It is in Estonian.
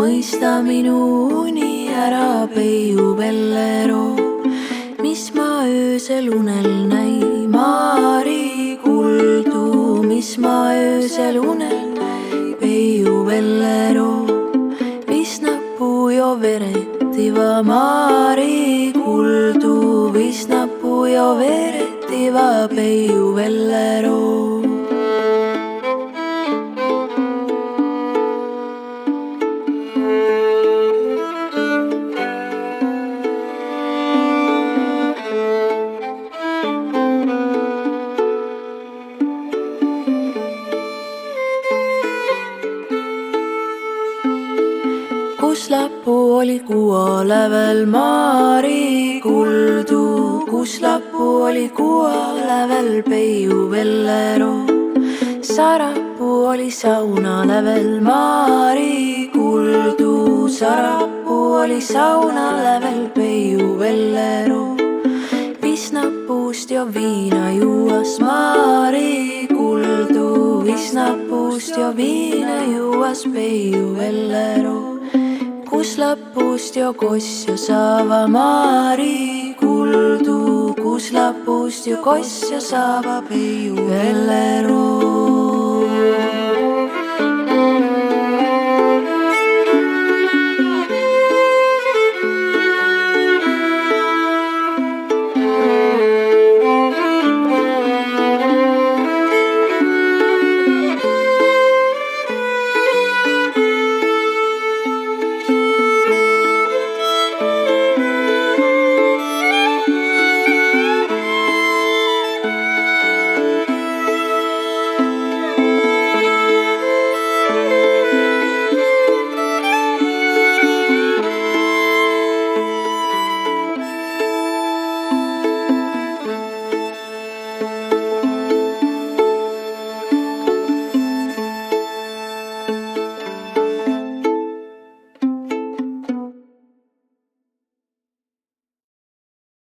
mõista minu uni ära, peiu Vellero. Mis ma öösel unel näi, Maari kuldu, mis ma öösel unel näi, peiu Vellero. Visnapuu jo verettiva, Maari kuldu, visnapuu jo verettiva, peiu Vellero. Kus lappu oli kuo lävel, Maari kuldu, kus lappu oli kuo lävel, peiu Vellero. Sarapuu oli sauna lävel, Maari kuldu, sarapuu oli sauna lävel, peiu Vellero. Visnapuust jo viina juuas, Maari kuldu, visnapuust jo viina juuas, peiu Vellero. Kus lappuust jo kossja saava, Maari kuldu, kus lappuust jo kossja saava, peiu Vellero.